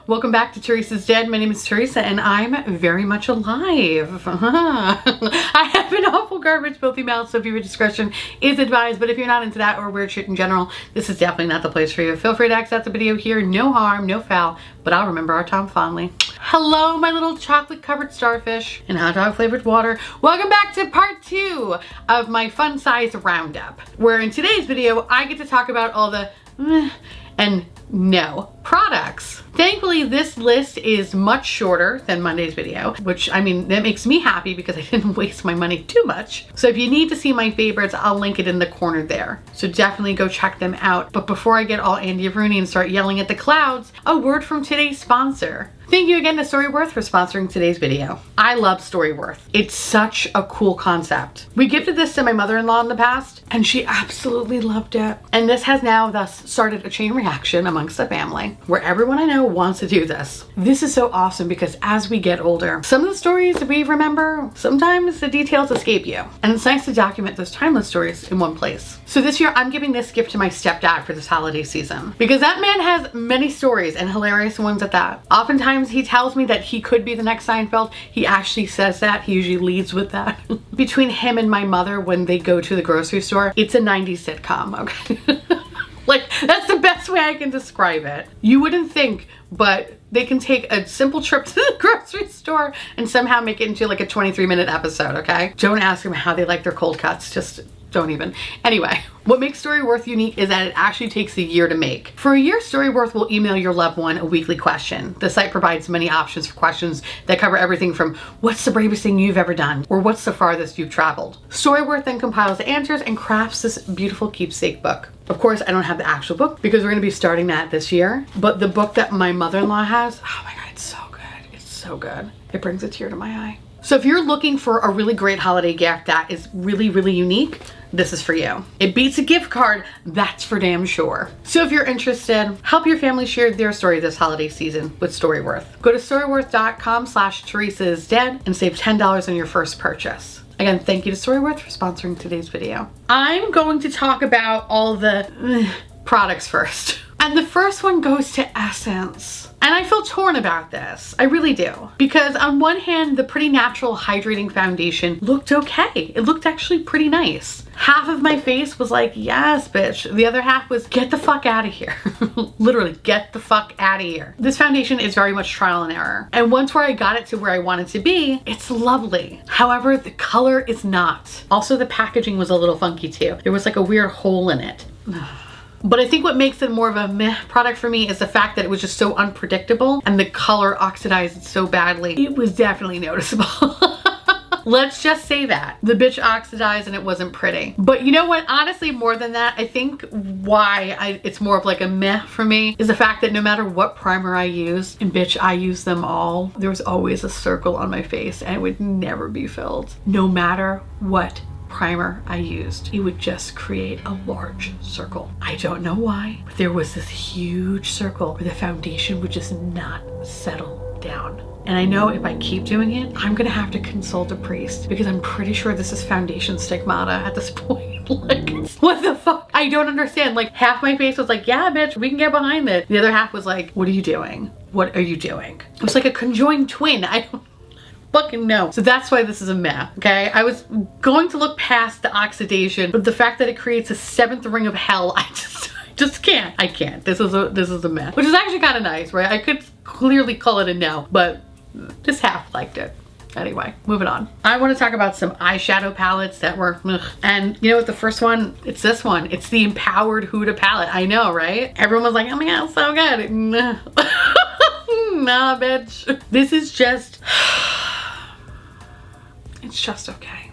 Welcome back to Theresa's Dead. My name is Theresa and I'm very much alive. I have an awful garbage filthy mouth, so viewer discretion is advised, but if you're not into that or weird shit in general, this is definitely not the place for you. Feel free to exit the video here. No harm, no foul, but I'll remember our time fondly. Hello, my little chocolate covered starfish and hot dog flavored water. Welcome back to part 2 of my fun size roundup, where in today's video, I get to talk about all the and no products. Thankfully, this list is much shorter than Monday's video, which, I mean, that makes me happy because I didn't waste my money too much. So if you need to see my favorites, I'll link it in the corner there. So definitely go check them out. But before I get all Andy Rooney and start yelling at the clouds, a word from today's sponsor. Thank you again to Storyworth for sponsoring today's video. I love Storyworth. It's such a cool concept. We gifted this to my mother-in-law in the past and she absolutely loved it. And this has now thus started a chain reaction amongst the family where everyone I know wants to do this. This is so awesome because as we get older, some of the stories that we remember, sometimes the details escape you. And it's nice to document those timeless stories in one place. So this year I'm giving this gift to my stepdad for this holiday season because that man has many stories and hilarious ones at that. Oftentimes he tells me that he could be the next Seinfeld. He actually says that. He usually leads with that. Between him and my mother when they go to the grocery store, it's a 90s sitcom, okay? Like, that's the best way I can describe it. You wouldn't think, but they can take a simple trip to the grocery store and somehow make it into like a 23-minute episode, okay? Don't ask them how they like their cold cuts, just don't even. Anyway, what makes Storyworth unique is that it actually takes a year to make. For a year, Storyworth will email your loved one a weekly question. The site provides many options for questions that cover everything from what's the bravest thing you've ever done or what's the farthest you've traveled. Storyworth then compiles the answers and crafts this beautiful keepsake book. Of course, I don't have the actual book because we're going to be starting that this year, but the book that my mother-in-law has, oh my God, it's so good. It's so good. It brings a tear to my eye. So if you're looking for a really great holiday gift that is really, really unique, this is for you. It beats a gift card, that's for damn sure. So if you're interested, help your family share their story this holiday season with Storyworth. Go to storyworth.com/TheresaIsDead and save $10 on your first purchase. Again, thank you to Storyworth for sponsoring today's video. I'm going to talk about all the products first. And the first one goes to Essence. And I feel torn about this. I really do. Because on one hand, the Pretty Natural Hydrating Foundation looked okay. It looked actually pretty nice. Half of my face was like, yes, bitch. The other half was, get the fuck out of here. Literally, get the fuck out of here. This foundation is very much trial and error. And once where I got it to where I want it to be, it's lovely. However, the color is not. Also, the packaging was a little funky too. There was like a weird hole in it. But I think what makes it more of a meh product for me is the fact that it was just so unpredictable and the color oxidized so badly. It was definitely noticeable. Let's just say that. The bitch oxidized and it wasn't pretty. But you know what? Honestly, more than that, I think why it's more of like a meh for me is the fact that no matter what primer I use, and bitch, I use them all, there was always a circle on my face and it would never be filled. No matter what primer I used, it would just create a large circle. I don't know why, but there was this huge circle where the foundation would just not settle down. And I know if I keep doing it, I'm gonna have to consult a priest because I'm pretty sure this is foundation stigmata at this point. Like, what the fuck? I don't understand. Like, half my face was like, yeah, bitch, we can get behind it. The other half was like, what are you doing? What are you doing? It was like a conjoined twin. I don't fucking know. So that's why this is a meh, okay? I was going to look past the oxidation, but the fact that it creates a 7th ring of hell, I just can't. I can't. This is a meh, which is actually kind of nice, right? I could clearly call it a no, but this half liked it. Anyway, moving on. I want to talk about some eyeshadow palettes that were ugh. And you know what, the first one, it's this one. It's the Empowered Huda palette. I know, right? Everyone was like, oh my God, it's so good. Nah, bitch. This is just, it's just okay.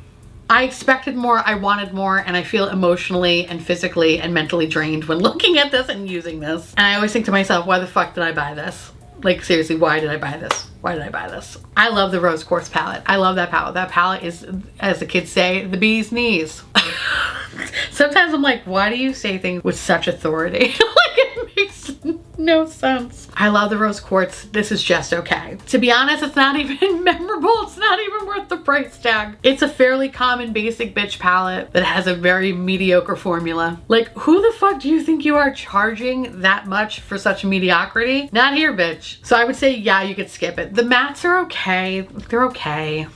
I expected more, I wanted more, and I feel emotionally and physically and mentally drained when looking at this and using this. And I always think to myself, why the fuck did I buy this? Like, seriously, why did I buy this? Why did I buy this? I love the Rose Quartz palette. I love that palette. That palette is, as the kids say, the bee's knees. Sometimes I'm like, why do you say things with such authority? Like, it makes No sense. I love the rose quartz. This is just okay. To be honest, it's not even memorable. It's not even worth the price tag. It's a fairly common basic bitch palette that has a very mediocre formula. Like, who the fuck do you think you are charging that much for such mediocrity? Not here, bitch. So I would say, yeah, you could skip it. The mattes are okay. They're okay.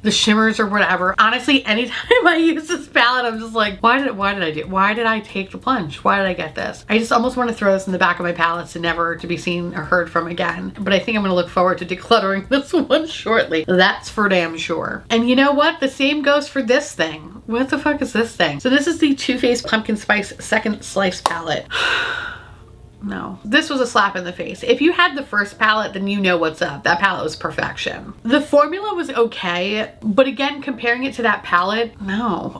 The shimmers or whatever. Honestly, anytime I use this palette, I'm just like, why did I take the plunge? Why did I get this? I just almost want to throw this in the back of my palettes and never to be seen or heard from again. But I think I'm gonna look forward to decluttering this one shortly. That's for damn sure. And you know what? The same goes for this thing. What the fuck is this thing? So this is the Too Faced Pumpkin Spice Second Slice palette. No, this was a slap in the face. If you had the first palette, then you know what's up. That palette was perfection. The formula was okay, but again, comparing it to that palette, no.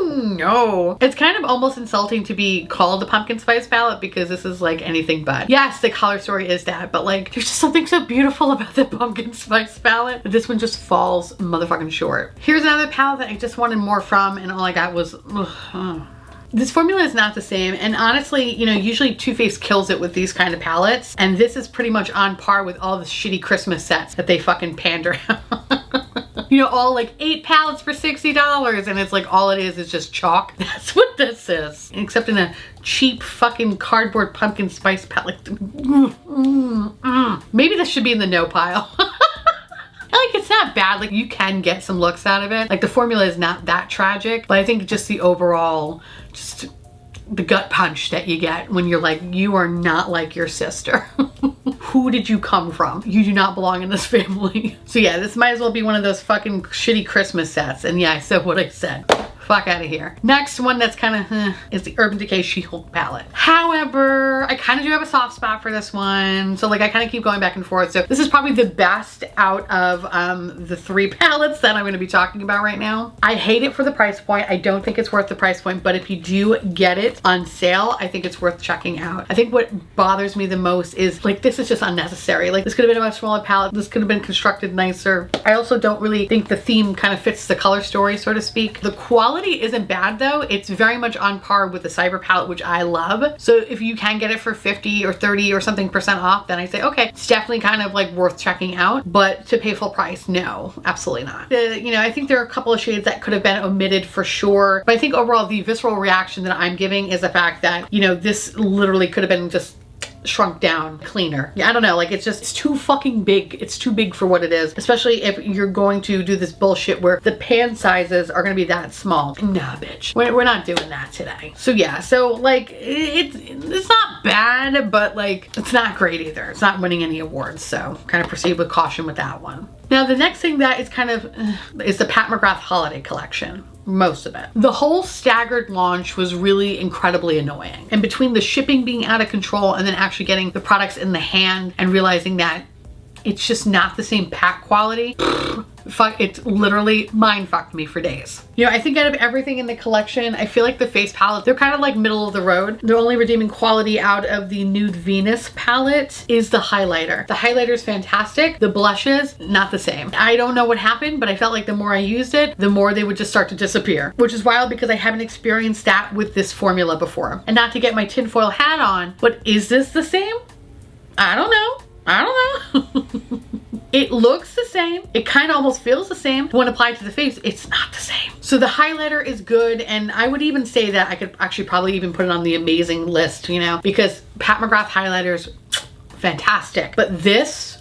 No. It's kind of almost insulting to be called a pumpkin spice palette because this is like anything but. Yes, the color story is that, but like there's just something so beautiful about the pumpkin spice palette. This one just falls motherfucking short. Here's another palette that I just wanted more from and all I got was This formula is not the same, and honestly, you know, usually Too Faced kills it with these kind of palettes, and this is pretty much on par with all the shitty Christmas sets that they fucking pander out. You know, all like 8 palettes for $60, and it's like all it is just chalk. That's what this is. Except in a cheap fucking cardboard pumpkin spice palette. Maybe this should be in the no pile. Like, it's not bad. Like, you can get some looks out of it. Like, the formula is not that tragic, but I think just the overall, just the gut punch that you get when you're like, you are not like your sister. Who did you come from? You do not belong in this family. So yeah, this might as well be one of those fucking shitty Christmas sets. And yeah, I said what I said. Fuck out of here. Next one that's kind of is the Urban Decay She-Hulk palette. However, I kind of do have a soft spot for this one. So like I kind of keep going back and forth. So this is probably the best out of the 3 palettes that I'm going to be talking about right now. I hate it for the price point. I don't think it's worth the price point, but if you do get it on sale, I think it's worth checking out. I think what bothers me the most is like this is just unnecessary. Like this could have been a much smaller palette. This could have been constructed nicer. I also don't really think the theme kind of fits the color story, so to speak. The quality isn't bad though. It's very much on par with the Cyber palette, which I love. So if you can get it for 50 or 30 or something % off, then I say, okay, it's definitely kind of like worth checking out, but to pay full price, no, absolutely not. You know, I think there are a couple of shades that could have been omitted for sure, but I think overall the visceral reaction that I'm giving is the fact that, you know, this literally could have been just shrunk down cleaner. Yeah, I don't know, like it's too fucking big. It's too big for what it is, especially if you're going to do this bullshit where the pan sizes are gonna be that small. Nah, bitch, we're not doing that today. So yeah, so like it's not bad, but like it's not great either. It's not winning any awards, so kind of proceed with caution with that one. Now the next thing that is kind of is the Pat McGrath holiday collection. Most of it. The whole staggered launch was really incredibly annoying. And between the shipping being out of control and then actually getting the products in the hand and realizing that it's just not the same pack quality, fuck, it literally mind fucked me for days. You know, I think out of everything in the collection, I feel like the face palette, they're kind of like middle of the road. The only redeeming quality out of the Nude Venus palette is the highlighter. The highlighter is fantastic. The blushes, not the same. I don't know what happened, but I felt like the more I used it, the more they would just start to disappear, which is wild because I haven't experienced that with this formula before. And not to get my tinfoil hat on, but is this the same? I don't know. I don't know. It looks the same. It kind of almost feels the same. When applied to the face, it's not the same. So the highlighter is good, and I would even say that I could actually probably even put it on the amazing list, you know, because Pat McGrath highlighters, fantastic. But this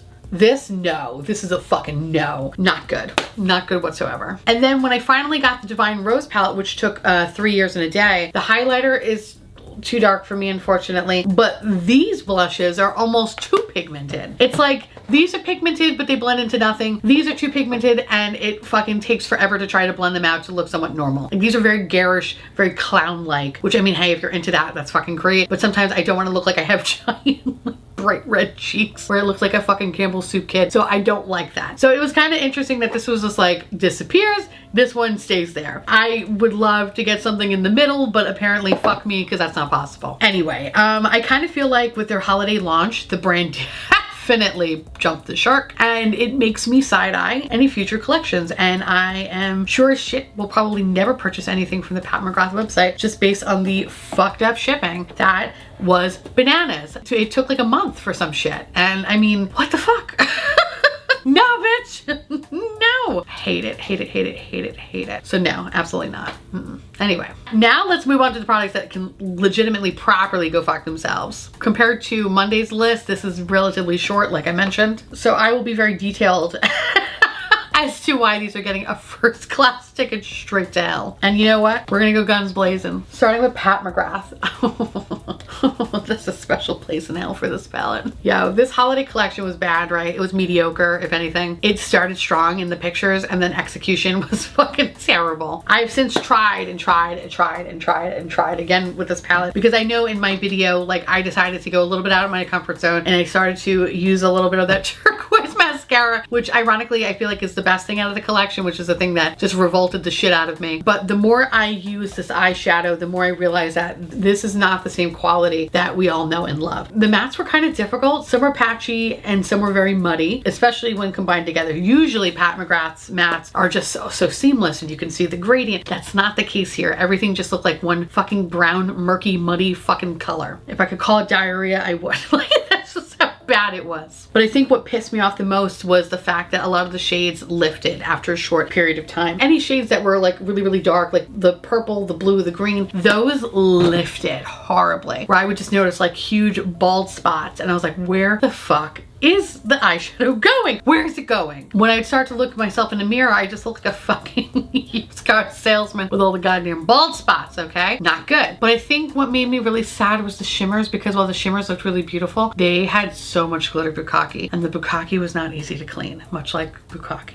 no, this is a fucking no. Not good. Not good whatsoever. And then when I finally got the Divine Rose palette, which took 3 years and a day, the highlighter is too dark for me, unfortunately, but these blushes are almost too pigmented. It's like these are pigmented but they blend into nothing. These are too pigmented and it fucking takes forever to try to blend them out to look somewhat normal. Like, these are very garish, very clown-like, which I mean, hey, if you're into that, that's fucking great, but sometimes I don't want to look like I have giant bright red cheeks where it looks like a fucking Campbell's soup kid, so I don't like that. So it was kind of interesting that this was just like disappears, this one stays there. I would love to get something in the middle, but apparently fuck me, because that's not possible. Anyway, I kind of feel like with their holiday launch, the brand definitely jumped the shark, and it makes me side-eye any future collections. And I am sure as shit will probably never purchase anything from the Pat McGrath website just based on the fucked up shipping. That was bananas. It took like a month for some shit. And I mean, what the fuck? No, bitch. No. Hate it, hate it, hate it, hate it, hate it. So no, absolutely not. Anyway, now let's move on to the products that can legitimately properly go fuck themselves. Compared to Monday's list, this is relatively short, like I mentioned. So I will be very detailed as to why these are getting a first class ticket straight to hell. And you know what? We're gonna go guns blazing. Starting with Pat McGrath. That's a special place in hell for this palette. Yo, this holiday collection was bad, right? It was mediocre, if anything. It started strong in the pictures and then execution was fucking terrible. I've since tried and tried and tried and tried and tried again with this palette because I know in my video, like I decided to go a little bit out of my comfort zone and I started to use a little bit of that turquoise mascara, which ironically I feel like is the best thing out of the collection, which is the thing that just revolted the shit out of me. But the more I use this eyeshadow, the more I realize that this is not the same quality that we all know and love. The mattes were kind of difficult. Some were patchy and some were very muddy, especially when combined together. Usually Pat McGrath's mattes are just so seamless and you can see the gradient. That's not the case here. Everything just looked like one fucking brown, murky, muddy fucking color. If I could call it diarrhea, I would. Like, that's just how bad it was. But I think what pissed me off the most was the fact that a lot of the shades lifted after a short period of time. Any shades that were like really, really dark, like the purple, the blue, the green, those lifted horribly. Where I would just notice like huge bald spots and I was like, where the fuck is the eyeshadow going? Where is it going? When I start to look at myself in the mirror, I just look like a fucking used car salesman with all the goddamn bald spots, okay? Not good. But I think what made me really sad was the shimmers, because while the shimmers looked really beautiful, they had so much glitter bukkake, and the bukkake was not easy to clean, much like bukkake.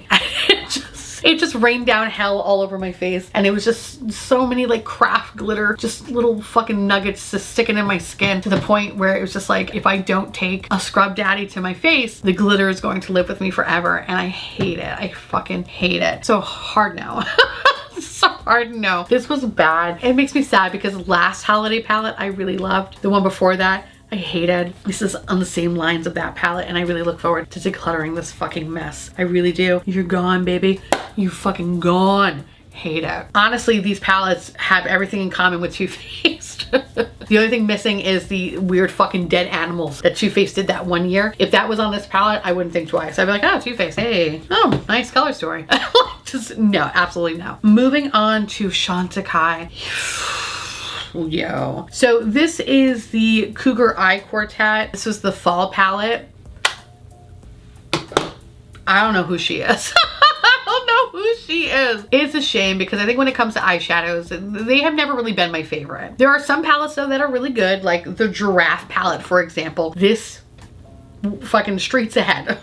It just rained down hell all over my face, and it was just so many like craft glitter, just little fucking nuggets just sticking in my skin, to the point where it was just like, if I don't take a scrub daddy to my face, the glitter is going to live with me forever, and I hate it. I fucking hate it. So hard now. So hard no. This was bad. It makes me sad because last holiday palette I really loved. The one before that I hated. This is on the same lines of that palette, and I really look forward to decluttering this fucking mess. I really do. You're gone, baby. You fucking gone. Hate it. Honestly, these palettes have everything in common with Too Faced. The only thing missing is the weird fucking dead animals that Too Faced did that one year. If that was on this palette, I wouldn't think twice. I'd be like, oh, Too Faced, hey, oh, nice color story. Just no, absolutely no. Moving on to Decay. Yo. So this is the Cougar Eye Quartet. This was the fall palette. I don't know who she is. I don't know who she is. It's a shame because I think when it comes to eyeshadows, they have never really been my favorite. There are some palettes though that are really good, like the Giraffe palette, for example. This fucking streets ahead.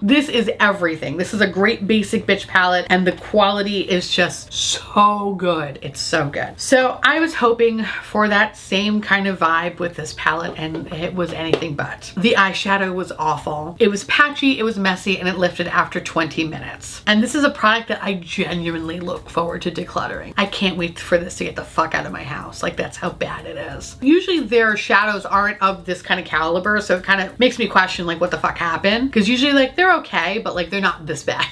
This is everything. This is a great basic bitch palette, and the quality is just so good. It's so good. So I was hoping for that same kind of vibe with this palette, and it was anything but. The eyeshadow was awful. It was patchy, it was messy, and it lifted after 20 minutes. And this is a product that I genuinely look forward to decluttering. I can't wait for this to get the fuck out of my house. Like, that's how bad it is. Usually their shadows aren't of this kind of caliber, so it kind of makes me question like what the fuck happened, because usually like they're okay, but like they're not this bad.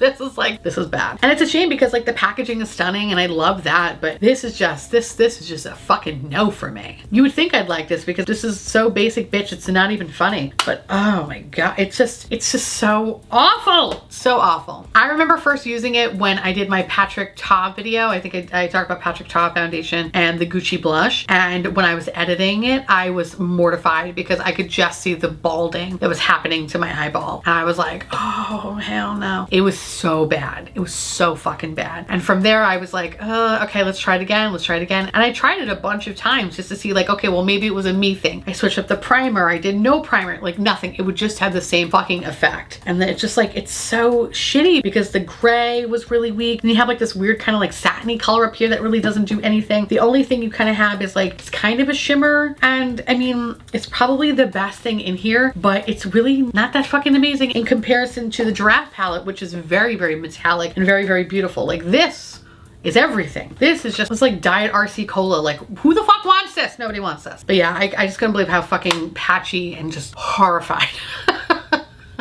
This is bad. And it's a shame because like the packaging is stunning and I love that, but this is just, this is just a fucking no for me. You would think I'd like this because this is so basic bitch, it's not even funny, but oh my god, it's just so awful. So awful. I remember first using it when I did my Patrick Ta video. I think I talked about Patrick Ta foundation and the Gucci blush, and when I was editing it, I was mortified because I could just see the balding that was happening to my eyeball, and I was like, oh hell no. It was so bad. It was so fucking bad. And from there I was like, okay, let's try it again. Let's try it again. And I tried it a bunch of times just to see like, okay, well maybe it was a me thing. I switched up the primer. I did no primer, like nothing. It would just have the same fucking effect. And then it's just like, it's so shitty because the gray was really weak. And you have like this weird kind of like satiny color up here that really doesn't do anything. The only thing you kind of have is like, it's kind of a shimmer. And I mean, it's probably the best thing in here, but it's really not that fucking amazing in comparison to the Giraffe palette, which is very, very metallic and very, very beautiful. Like this is everything. This is just, it's like Diet RC Cola. Like, who the fuck wants this? Nobody wants this. But yeah, I just couldn't believe how fucking patchy and just horrified.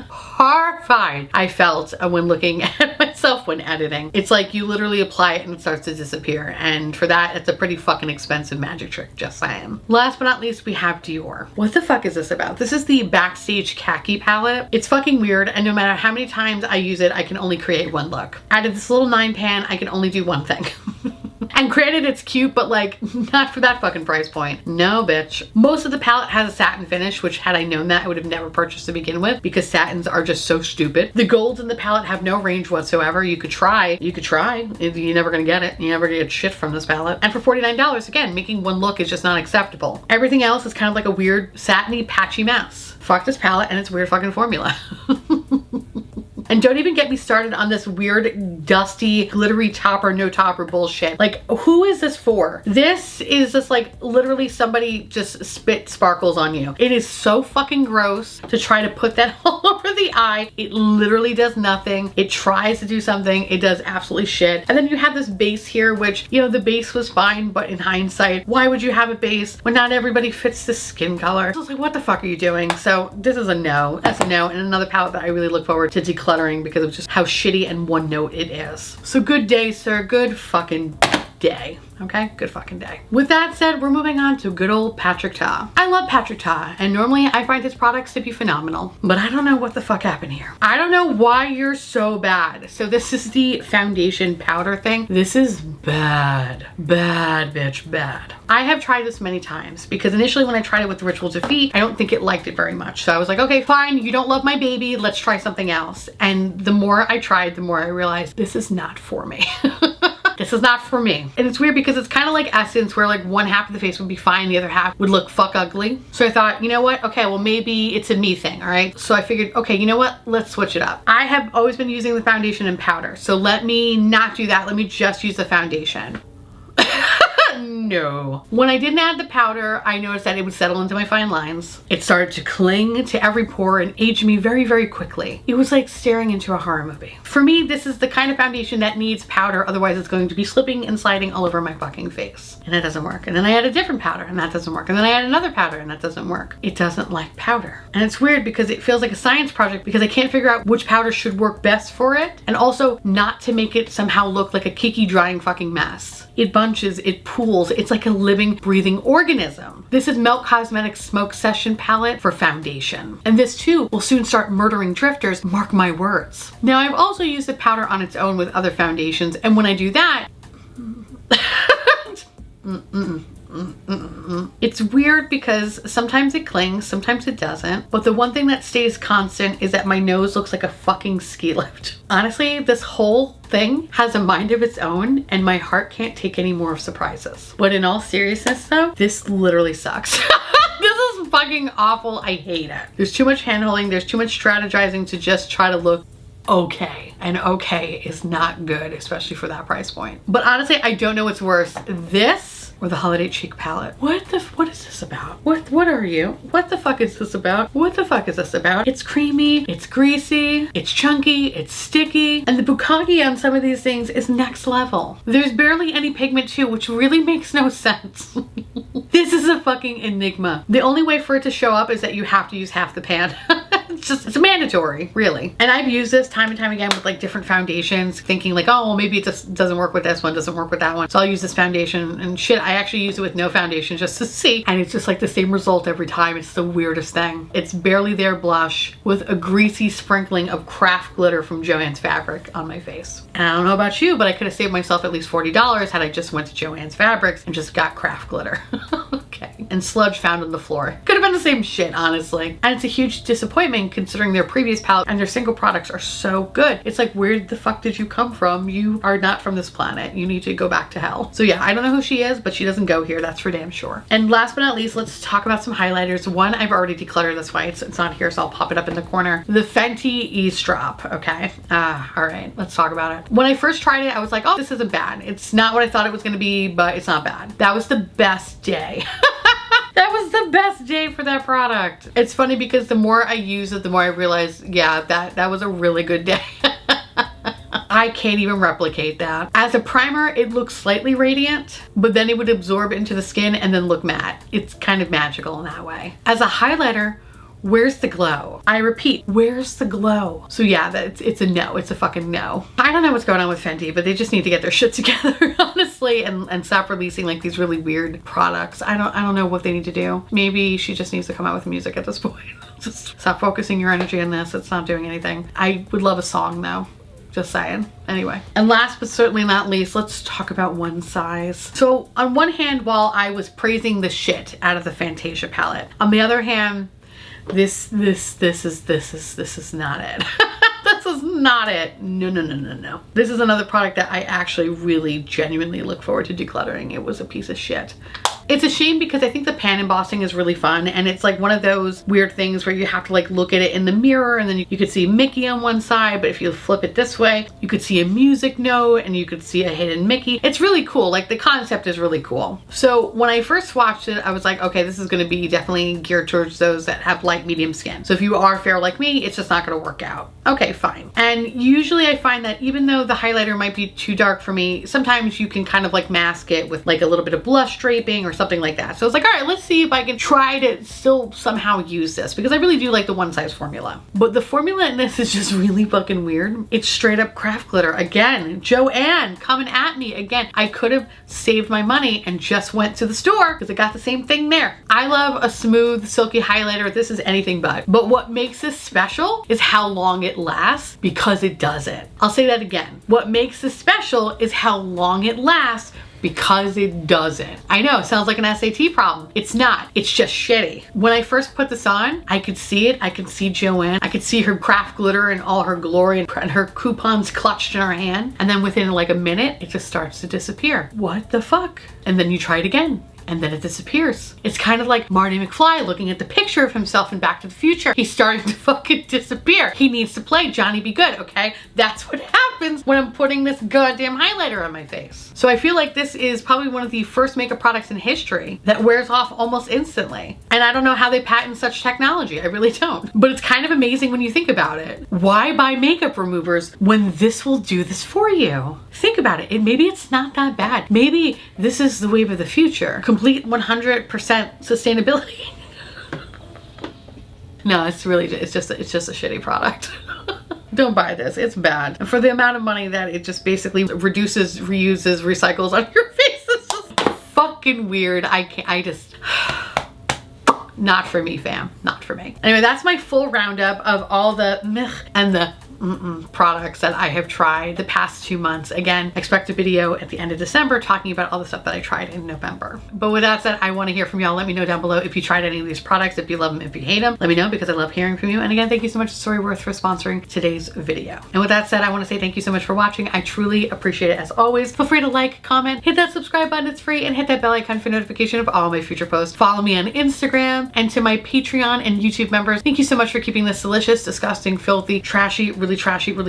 Horrified I felt when looking at myself when editing. It's like you literally apply it and it starts to disappear, and for that it's a pretty fucking expensive magic trick, just saying. Last but not least, we have Dior. What the fuck is this about? This is the Backstage Khaki palette. It's fucking weird, and no matter how many times I use it, I can only create one look. Out of this little 9 pan, I can only do one thing. And granted, it's cute, but like, not for that fucking price point. No, bitch. Most of the palette has a satin finish, which had I known that, I would have never purchased to begin with, because satins are just so stupid. The golds in the palette have no range whatsoever. You could try. You're never gonna get it. You never get shit from this palette. And for $49, again, making one look is just not acceptable. Everything else is kind of like a weird, satiny, patchy mess. Fuck this palette and its weird fucking formula. And don't even get me started on this weird, dusty, glittery topper, no topper bullshit. Like, who is this for? This is just like literally somebody just spit sparkles on you. It is so fucking gross to try to put that all over the eye. It literally does nothing. It tries to do something. It does absolutely shit. And then you have this base here, which, you know, the base was fine, but in hindsight, why would you have a base when not everybody fits the skin color? I was like, what the fuck are you doing? So this is a no. That's a no. And another palette that I really look forward to decluttering because of just how shitty and one note it is. So good day, sir. Good fucking day. Okay, good fucking day. With that said, we're moving on to good old Patrick Ta. I love Patrick Ta, and normally I find his products to be phenomenal, but I don't know what the fuck happened here. I don't know why you're so bad. So this is the foundation powder thing. This is bad. Bad, bitch, bad. I have tried this many times because initially when I tried it with the Ritual Defeat, I don't think it liked it very much. So I was like, okay, fine, you don't love my baby, let's try something else. And the more I tried, the more I realized this is not for me. This is not for me. And it's weird because it's kind of like Essence, where like one half of the face would be fine, the other half would look fuck ugly. So I thought, you know what? Okay, well maybe it's a me thing, all right? So I figured, okay, you know what? Let's switch it up. I have always been using the foundation and powder. So let me not do that. Let me just use the foundation. No. When I didn't add the powder, I noticed that it would settle into my fine lines. It started to cling to every pore and age me very, very quickly. It was like staring into a horror movie. For me, this is the kind of foundation that needs powder, otherwise it's going to be slipping and sliding all over my fucking face. And it doesn't work. And then I add a different powder and that doesn't work. And then I add another powder and that doesn't work. It doesn't like powder. And it's weird because it feels like a science project because I can't figure out which powder should work best for it. And also not to make it somehow look like a kiki drying fucking mess. It bunches, it pools, it's like a living, breathing organism. This is Melt Cosmetics Smoke Session Palette for foundation. And this too will soon start murdering drifters, mark my words. Now I've also used the powder on its own with other foundations, and when I do that, it's weird because sometimes it clings, sometimes it doesn't. But the one thing that stays constant is that my nose looks like a fucking ski lift. Honestly, this whole thing has a mind of its own and my heart can't take any more surprises. But in all seriousness though, this literally sucks. This is fucking awful. I hate it. There's too much handholding. There's too much strategizing to just try to look okay. And okay is not good, especially for that price point. But honestly, I don't know what's worse. This or the Holiday Cheek palette. What is this about? What are you? What the fuck is this about? What the fuck is this about? It's creamy, it's greasy, it's chunky, it's sticky, and the bukkake on some of these things is next level. There's barely any pigment too, which really makes no sense. This is a fucking enigma. The only way for it to show up is that you have to use half the pan. It's mandatory, really. And I've used this time and time again with like different foundations, thinking like, oh, well, maybe it just doesn't work with this one, doesn't work with that one. So I'll use this foundation and shit. I actually use it with no foundation just to see. And it's just like the same result every time. It's the weirdest thing. It's Barely There blush with a greasy sprinkling of craft glitter from Joann's Fabric on my face. And I don't know about you, but I could have saved myself at least $40 had I just went to Joann's Fabrics and just got craft glitter. Okay. And sludge found on the floor. Could have been the same shit, honestly. And it's a huge disappointment considering their previous palette and their single products are so good. It's like, where the fuck did you come from? You are not from this planet. You need to go back to hell. So yeah, I don't know who she is, but she doesn't go here. That's for damn sure. And last but not least, let's talk about some highlighters. One, I've already decluttered this way. It's not here, so I'll pop it up in the corner. The Fenty Eavesdrop, okay? All right, let's talk about it. When I first tried it, I was like, oh, this isn't bad. It's not what I thought it was gonna be, but it's not bad. That was the best day. That was the best day for that product. It's funny because the more I use it, the more I realize, yeah, that was a really good day. I can't even replicate that. As a primer, it looks slightly radiant, but then it would absorb into the skin and then look matte. It's kind of magical in that way. As a highlighter, where's the glow? I repeat, where's the glow? So yeah, it's a no. It's a fucking no. I don't know what's going on with Fenty, but they just need to get their shit together, honestly, and stop releasing like these really weird products. I don't know what they need to do. Maybe she just needs to come out with music at this point. Just stop focusing your energy on this. It's not doing anything. I would love a song though. Just saying. Anyway, and last but certainly not least, let's talk about one size. So on one hand, while I was praising the shit out of the Fantasia palette, on the other hand, this is not it. This is not it. No. This is another product that I actually really genuinely look forward to decluttering. It was a piece of shit. It's a shame because I think the pan embossing is really fun, and it's like one of those weird things where you have to like look at it in the mirror, and then you could see Mickey on one side, but if you flip it this way, you could see a music note and you could see a hidden Mickey. It's really cool. Like the concept is really cool. So when I first watched it, I was like, okay, this is going to be definitely geared towards those that have light medium skin. So if you are fair like me, it's just not going to work out. Okay, fine. And usually I find that even though the highlighter might be too dark for me, sometimes you can kind of like mask it with like a little bit of blush draping or something like that. So I was like, all right, let's see if I can try to still somehow use this, because I really do like the one size formula. But the formula in this is just really fucking weird. It's straight up craft glitter. Again, Joanne coming at me again. I could have saved my money and just went to the store because I got the same thing there. I love a smooth, silky highlighter. This is anything but. But what makes this special is how long it lasts, because it doesn't. I'll say that again. What makes this special is how long it lasts, because it doesn't. I know, it sounds like an SAT problem. It's not. It's just shitty. When I first put this on, I could see it. I could see Joanne. I could see her craft glitter in all her glory and her coupons clutched in her hand. And then within like a minute, it just starts to disappear. What the fuck? And then you try it again, and then it disappears. It's kind of like Marty McFly looking at the picture of himself in Back to the Future. He's starting to fucking disappear. He needs to play Johnny Be Good, okay? That's what happens when I'm putting this goddamn highlighter on my face. So I feel like this is probably one of the first makeup products in history that wears off almost instantly. And I don't know how they patent such technology. I really don't. But it's kind of amazing when you think about it. Why buy makeup removers when this will do this for you? Think about it. Maybe it's not that bad. Maybe this is the wave of the future. Complete 100% sustainability. No, it's just a shitty product. Don't buy this. It's bad. And for the amount of money that it just basically reduces, reuses, recycles on your face, it's just fucking weird. I just not for me, fam. Not for me. Anyway, that's my full roundup of all the meh and the products that I have tried the past 2 months. Again, expect a video at the end of December talking about all the stuff that I tried in November. But with that said, I want to hear from y'all. Let me know down below if you tried any of these products, if you love them, if you hate them. Let me know, because I love hearing from you. And again, thank you so much to Storyworth for sponsoring today's video. And with that said, I want to say thank you so much for watching. I truly appreciate it as always. Feel free to like, comment, hit that subscribe button, it's free, and hit that bell icon for notification of all my future posts. Follow me on Instagram, and to my Patreon and YouTube members, thank you so much for keeping this delicious, disgusting, filthy, trashy, really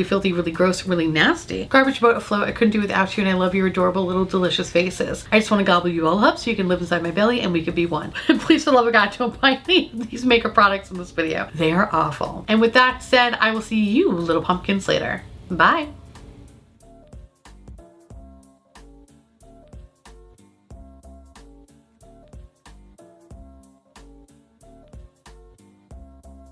filthy, really gross, really nasty garbage boat afloat. I couldn't do without you, and I love your adorable little delicious faces. I just want to gobble you all up so you can live inside my belly and we could be one. Please, for the love of God, don't buy any of these makeup products in this video. They are awful. And with that said, I will see you little pumpkins later. Bye.